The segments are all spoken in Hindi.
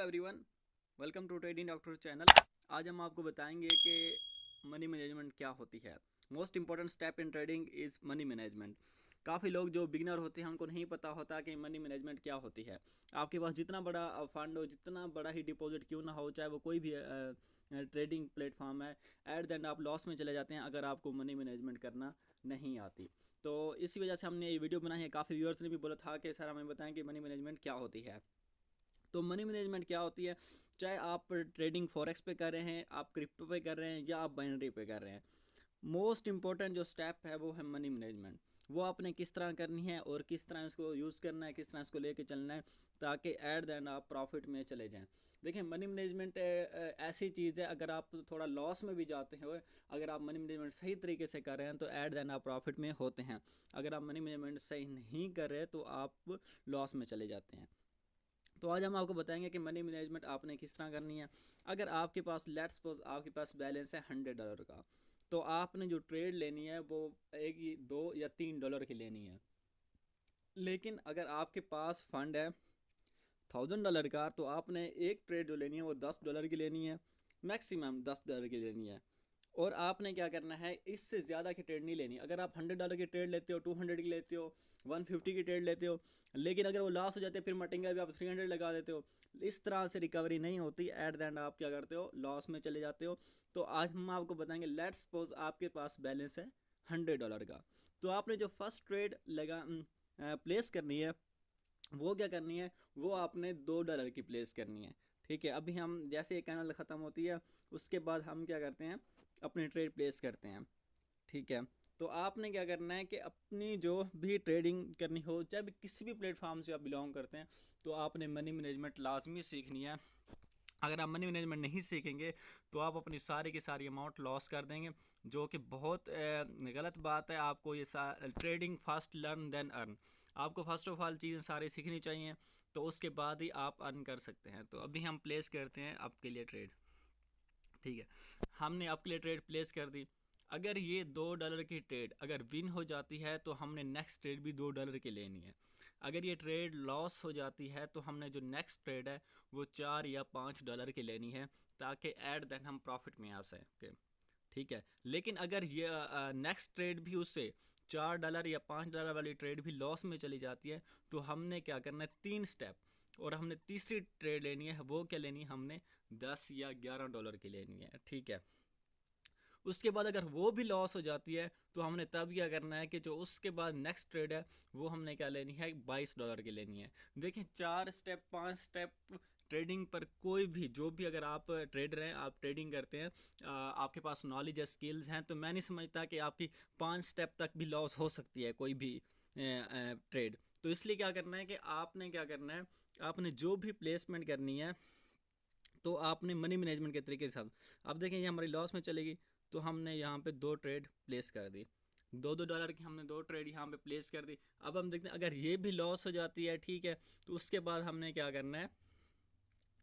Everyone, welcome to trading doctor channel. आज हम आपको बताएंगे कि मनी मैनेजमेंट क्या होती है। Most important step in trading is money management. काफ़ी लोग जो बिगिनर होते हैं उनको नहीं पता होता कि मनी मैनेजमेंट क्या होती है। आपके पास जितना बड़ा फंड हो, जितना बड़ा ही डिपॉजिट क्यों ना हो, चाहे वो कोई भी ट्रेडिंग प्लेटफॉर्म है, एट द एंड आप लॉस में चले जाते हैं अगर आपको मनी मैनेजमेंट करना नहीं आती। तो इसी वजह से हमने ये वीडियो बनाई है। काफ़ी व्यूअर्स ने भी बोला था कि सर हमें बताएं कि मनी मैनेजमेंट क्या होती है। तो मनी मैनेजमेंट क्या होती है, चाहे आप ट्रेडिंग फॉरेक्स पे कर रहे हैं, आप क्रिप्टो पे कर रहे हैं या आप बाइनरी पे कर रहे हैं, मोस्ट इंपॉर्टेंट जो स्टेप है वो है मनी मैनेजमेंट। वो आपने किस तरह करनी है और किस तरह इसको यूज़ करना है, किस तरह इसको लेके चलना है ताकि एट द एंड आप प्रॉफिट में चले जाएं। देखिए, मनी मैनेजमेंट ऐसी चीज़ है, अगर आप थोड़ा लॉस में भी जाते हैं, अगर आप मनी मैनेजमेंट सही तरीके से कर रहे हैं तो एट द एंड आप प्रॉफिट में होते हैं। अगर आप मनी मैनेजमेंट सही नहीं कर रहे तो आप लॉस में चले जाते हैं। तो आज हम आपको बताएंगे कि मनी मैनेजमेंट आपने किस तरह करनी है। अगर आपके पास लेट्स सपोज आपके पास बैलेंस है $100 का, तो आपने जो ट्रेड लेनी है वो एक ही $2 या $3 की लेनी है। लेकिन अगर आपके पास फंड है $1000 का, तो आपने एक ट्रेड जो लेनी है वो $10 की लेनी है, मैक्सिमम $10 की लेनी है। और आपने क्या करना है, इससे ज़्यादा की ट्रेड नहीं लेनी। अगर आप $100 की ट्रेड लेते हो, 200 की लेते हो, 150 की ट्रेड लेते हो, लेकिन अगर वो लॉस हो जाते हैं फिर मटेंगे भी आप 300 लगा देते हो, इस तरह से रिकवरी नहीं होती। एट द एंड आप क्या करते हो, लॉस में चले जाते हो। तो आज हम आपको बताएंगे, लेट्स सपोज आपके पास बैलेंस है $100 का, तो आपने जो फर्स्ट ट्रेड लगा प्लेस करनी है, वो क्या करनी है, वो आपने $2 की प्लेस करनी है। ठीक है, अभी हम जैसे ये कैनल ख़त्म होती है उसके बाद हम क्या करते हैं, अपनी ट्रेड प्लेस करते हैं। ठीक है, तो आपने क्या करना है कि अपनी जो भी ट्रेडिंग करनी हो, चाहे भी किसी भी प्लेटफॉर्म से आप बिलोंग करते हैं, तो आपने मनी मैनेजमेंट लाजमी सीखनी है। अगर आप मनी मैनेजमेंट नहीं सीखेंगे तो आप अपनी सारी की सारी अमाउंट लॉस कर देंगे, जो कि बहुत गलत बात है। आपको ये trading first learn then earn, आपको फर्स्ट ऑफ ऑल चीज़ें सारी सीखनी चाहिए, तो उसके बाद ही आप अर्न कर सकते हैं। तो अभी हम प्लेस करते हैं आपके लिए ट्रेड। ठीक है, हमने आपके लिए ट्रेड प्लेस कर दी। अगर ये $2 की ट्रेड अगर विन हो जाती है तो हमने नेक्स्ट ट्रेड भी $2 की लेनी है। अगर ये ट्रेड लॉस हो जाती है तो हमने जो नेक्स्ट ट्रेड है वो $4 या $5 की लेनी है, ताकि एट देन हम प्रॉफिट में आ सके। ठीक है, लेकिन अगर ये नेक्स्ट ट्रेड भी उससे $4 या $5 वाली ट्रेड भी लॉस में चली जाती है, तो हमने क्या करना है, 3 स्टेप, और हमने तीसरी ट्रेड लेनी है। वो क्या लेनी है, हमने $10 या $11 की लेनी है। ठीक है, उसके बाद अगर वो भी लॉस हो जाती है तो हमने तब क्या करना है कि जो उसके बाद नेक्स्ट ट्रेड है वो हमने क्या लेनी है, $22 की लेनी है। देखिए, 4 स्टेप 5 स्टेप ट्रेडिंग पर कोई भी जो भी, अगर आप ट्रेडर हैं, आप ट्रेडिंग करते हैं, आपके पास नॉलेज है, स्किल्स हैं, तो मैं नहीं समझता कि आपकी 5 स्टेप तक भी लॉस हो सकती है कोई भी ट्रेड। तो इसलिए क्या करना है कि आपने क्या करना है, आपने जो भी प्लेसमेंट करनी है तो आपने मनी मैनेजमेंट के तरीके से, अब देखें ये हमारी लॉस में चलेगी, तो हमने यहाँ पे 2 ट्रेड प्लेस कर दी, $2 की हमने 2 ट्रेड यहाँ पे प्लेस कर दी। अब हम देखते हैं अगर ये भी लॉस हो जाती है, ठीक है, तो उसके बाद हमने क्या करना है,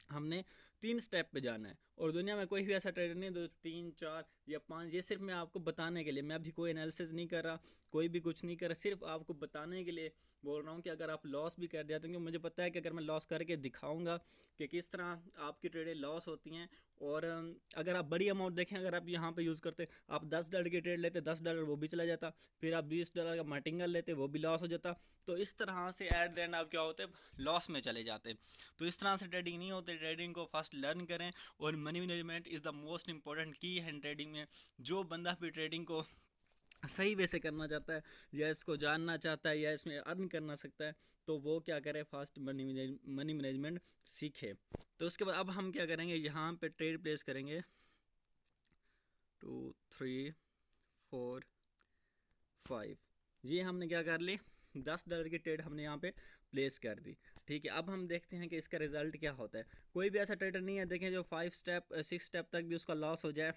हमने 3 स्टेप पे जाना है। और दुनिया में कोई भी ऐसा ट्रेडर नहीं जो 3 4 या 5, ये सिर्फ मैं आपको बताने के लिए, मैं अभी कोई एनालिसिस नहीं कर रहा, कोई भी कुछ नहीं कर रहा, सिर्फ आपको बताने के लिए बोल रहा हूँ कि अगर आप लॉस भी कर दिया तो, क्योंकि मुझे पता है कि अगर मैं लॉस करके दिखाऊंगा कि किस तरह आपकी ट्रेडें लॉस होती हैं। और अगर आप बड़ी अमाउंट देखें, अगर आप यहाँ पे यूज़ करते, आप $10 की ट्रेड लेते, $10 वो भी चला जाता, फिर आप $20 का मार्टिंगल लेते, वो भी लॉस हो जाता। तो इस तरह से एट द एंड आप क्या होते, लॉस में चले जाते। तो इस तरह से ट्रेडिंग नहीं होती। ट्रेडिंग को फर्स्ट लर्न करें, और money management is the most important की है ट्रेडिंग में। जो बंदा भी ट्रेडिंग को सही वे से करना चाहता है, या इसको जानना चाहता है, या इसमें अर्न करना सकता है, तो वो क्या करे, फास्ट मनी मैनेजमेंट सीखे। तो उसके बाद अब हम क्या करेंगे, यहाँ पे ट्रेड प्लेस करेंगे 2 3 4 5। ये हमने क्या कर ली, $10 की ट्रेड हमने यहाँ पे प्लेस कर दी। ठीक है, अब हम देखते हैं कि इसका रिजल्ट क्या होता है। कोई भी ऐसा ट्रेडर नहीं है, देखें, जो 5 स्टेप 6 स्टेप तक भी उसका लॉस हो जाए।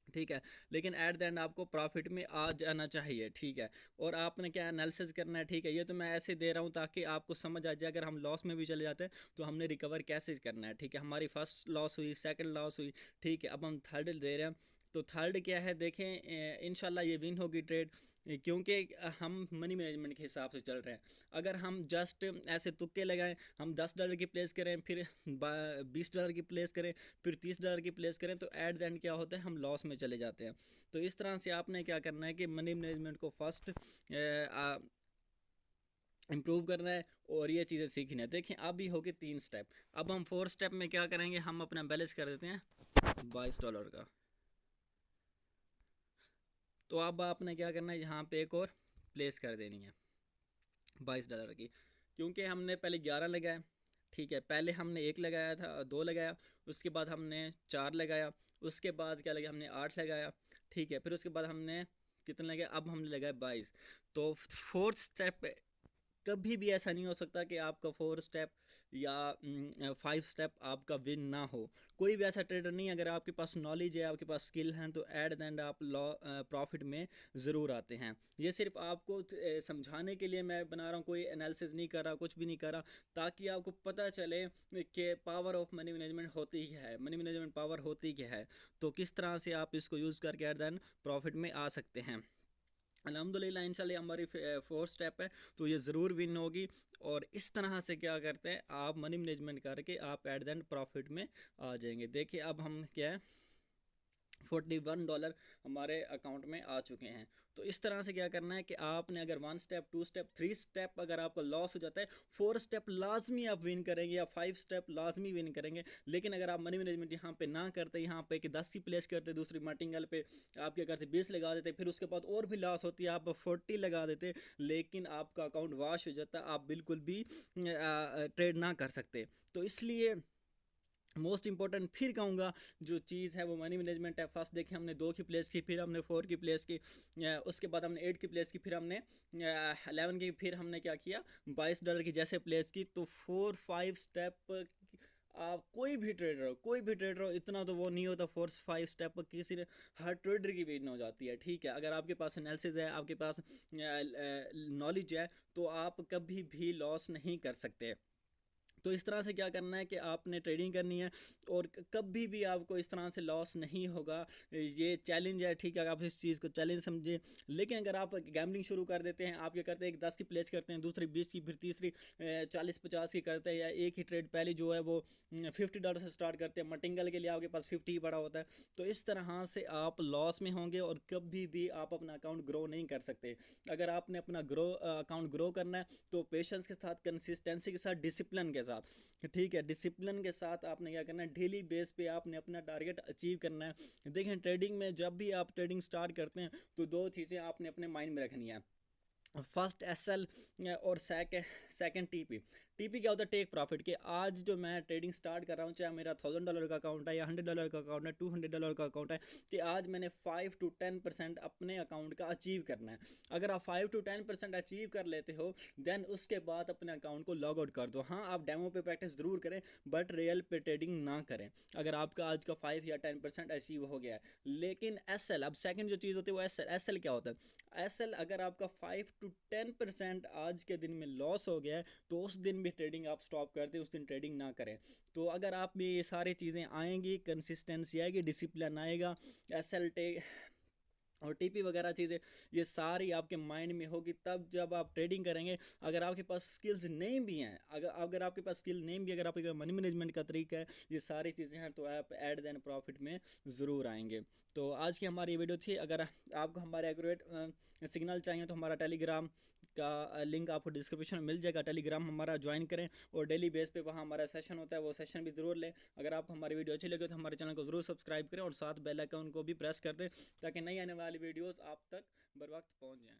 ठीक है, लेकिन एट द एंड आपको प्रॉफिट में आ जाना चाहिए। ठीक है, और आपने क्या एनालिसिस करना है। ठीक है, ये तो मैं ऐसे दे रहा हूँ ताकि आपको समझ आ जाए, अगर हम लॉस में भी चले जाते हैं तो हमने रिकवर कैसे करना है। ठीक है, हमारी फर्स्ट लॉस हुई, सेकंड लॉस हुई, ठीक है, अब हम थर्ड दे रहे हैं, तो थर्ड क्या है देखें, इंशाल्लाह ये विन होगी ट्रेड, क्योंकि हम मनी मैनेजमेंट के हिसाब से चल रहे हैं। अगर हम जस्ट ऐसे तुक्के लगाएं, हम $10 की प्लेस करें, फिर $20 की प्लेस करें, फिर $30 की प्लेस करें, तो एट द एंड क्या होता है, हम लॉस में चले जाते हैं। तो इस तरह से आपने क्या करना है कि मनी मैनेजमेंट को फर्स्ट इम्प्रूव करना है और ये चीज़ें सीखनी है। देखें अभी हो गए 3 स्टेप, अब हम 4 स्टेप में क्या करेंगे, हम अपना बैलेंस कर देते हैं $22 का। तो अब आपने क्या करना है, यहाँ पे एक और प्लेस कर देनी है $22 की, क्योंकि हमने पहले 11 लगाया, ठीक है, पहले हमने 1 लगाया था, 2 लगाया, उसके बाद हमने 4 लगाया, उसके बाद क्या लगाया, हमने 8 लगाया, ठीक है, फिर उसके बाद हमने कितना लगाया, अब हमने लगाया 22। तो 4th स्टेप कभी भी ऐसा नहीं हो सकता कि आपका 4 स्टेप या 5 स्टेप आपका विन ना हो। कोई भी ऐसा ट्रेडर नहीं, अगर आपके पास नॉलेज है, आपके पास स्किल हैं, तो एट द एंड आप प्रॉफिट में ज़रूर आते हैं। ये सिर्फ आपको समझाने के लिए मैं बना रहा हूँ, कोई एनालिसिस नहीं कर रहा, कुछ भी नहीं कर रहा, ताकि आपको पता चले कि पावर ऑफ मनी मैनेजमेंट होती क्या है, मनी मैनेजमेंट पावर होती क्या है, तो किस तरह से आप इसको यूज़ करके एट द एंड प्रॉफिट में आ सकते हैं। अल्हम्दुलिल्लाह इंशाल्लाह हमारी 4 स्टेप है, तो ये ज़रूर विन होगी। और इस तरह से क्या करते हैं, आप मनी मैनेजमेंट करके आप एट द एंड प्रॉफिट में आ जाएंगे। देखिए अब हम क्या है, $41 हमारे अकाउंट में आ चुके हैं। तो इस तरह से क्या करना है कि आपने अगर 1 स्टेप, 2 स्टेप, 3 स्टेप अगर आपका लॉस हो जाता है, 4 स्टेप लाजमी आप विन करेंगे या 5 स्टेप लाजमी विन करेंगे। लेकिन अगर आप मनी मैनेजमेंट यहाँ पे ना करते, यहाँ पे कि 10 की प्लेस करते, दूसरी मार्टिंगल पे आप क्या करते 20 लगा देते, फिर उसके बाद और भी लॉस होती है, आप 40 लगा देते, लेकिन आपका अकाउंट वॉश हो जाता, आप बिल्कुल भी ट्रेड ना कर सकते। तो इसलिए मोस्ट इंपॉर्टेंट फिर कहूँगा जो चीज़ है वो मनी मैनेजमेंट है। फर्स्ट देखिए हमने 2 की प्लेस की, फिर हमने 4 की प्लेस की, उसके बाद हमने 8 की प्लेस की, फिर हमने 11 की, फिर हमने क्या किया $22 की जैसे प्लेस की। तो 4-5 स्टेप आप कोई भी ट्रेडर हो, इतना तो वो नहीं होता 4-5 स्टेप किसी ने, हर ट्रेडर की भी हो जाती है, ठीक है। अगर आपके पास एनालिसिस है, आपके पास नॉलेज है, तो आप कभी भी लॉस नहीं कर सकते। तो इस तरह से क्या करना है कि आपने ट्रेडिंग करनी है और कभी भी आपको इस तरह से लॉस नहीं होगा। ये चैलेंज है, ठीक है, आप इस चीज़ को चैलेंज समझिए। लेकिन अगर आप गैम्बलिंग शुरू कर देते हैं, आप क्या करते हैं, एक 10 की प्लेस करते हैं, दूसरी 20 की, फिर तीसरी 40-50 की करते हैं, या एक ही ट्रेड पहले जो है वो $50 से स्टार्ट करते हैं, मटिंगल के लिए आपके पास 50 ही पड़ा होता है। तो इस तरह से आप लॉस में होंगे और कभी भी आप अपना अकाउंट ग्रो नहीं कर सकते। अगर आपने अपना अकाउंट ग्रो करना है, तो पेशेंस के साथ, कंसिस्टेंसी के साथ, डिसिप्लिन के साथ, ठीक है, डिसिप्लिन के साथ आपने क्या करना है, डेली बेस पे आपने अपना टारगेट अचीव करना है। देखें ट्रेडिंग में जब भी आप ट्रेडिंग स्टार्ट करते हैं, तो 2 चीज़ें आपने अपने माइंड में रखनी है। फर्स्ट एसएल और सेकंड टीपी। टीपी क्या होता है, टेक प्रॉफिट। के आज जो मैं ट्रेडिंग स्टार्ट कर रहा हूँ, चाहे मेरा $1000 का अकाउंट है या $100 का अकाउंट है, $200 का अकाउंट है, कि आज मैंने 5 to 10% अपने अकाउंट का अचीव करना है। अगर आप 5 to 10% अचीव कर लेते हो, देन उसके बाद अपने अकाउंट को लॉग आउट कर दो। हाँ, आप डेमो पे प्रैक्टिस ज़रूर करें, बट रियल पे ट्रेडिंग ना करें अगर आपका आज का 5 या 10% अचीव हो गया है। लेकिन एसएल, अब सेकंड जो चीज़ होती है वो एसएल क्या होता है, एसएल अगर आपका 5 to 10% आज के दिन में लॉस हो गया है, तो उस दिन भी ट्रेडिंग आप स्टॉप कर दें, उस दिन ट्रेडिंग ना करें। तो अगर आप में ये सारी चीज़ें आएंगी, कंसिस्टेंसी आएगी, डिसिप्लिन आएगा, एसएल और टीपी वगैरह चीज़ें ये सारी आपके माइंड में होगी, तब जब आप ट्रेडिंग करेंगे। अगर आपके पास स्किल्स नहीं भी हैं, अगर आपके पास स्किल नहीं भी, अगर आपके पास मनी मैनेजमेंट का तरीका है, ये सारी चीज़ें हैं, तो आप एट द एंड प्रॉफिट में ज़रूर आएंगे। तो आज की हमारी वीडियो थी। अगर आपको हमारे एक्यूरेट सिग्नल चाहिए, तो हमारा टेलीग्राम का लिंक आपको डिस्क्रिप्शन में मिल जाएगा। टेलीग्राम हमारा ज्वाइन करें और डेली बेस पे वहाँ हमारा सेशन होता है, वो सेशन भी ज़रूर लें। अगर आपको हमारी वीडियो अच्छी लगे तो हमारे चैनल को ज़रूर सब्सक्राइब करें और साथ बेल आइकन को भी प्रेस कर दें, ताकि नई आने वाली वीडियोस आप तक बर वक्त पहुँच जाएँ।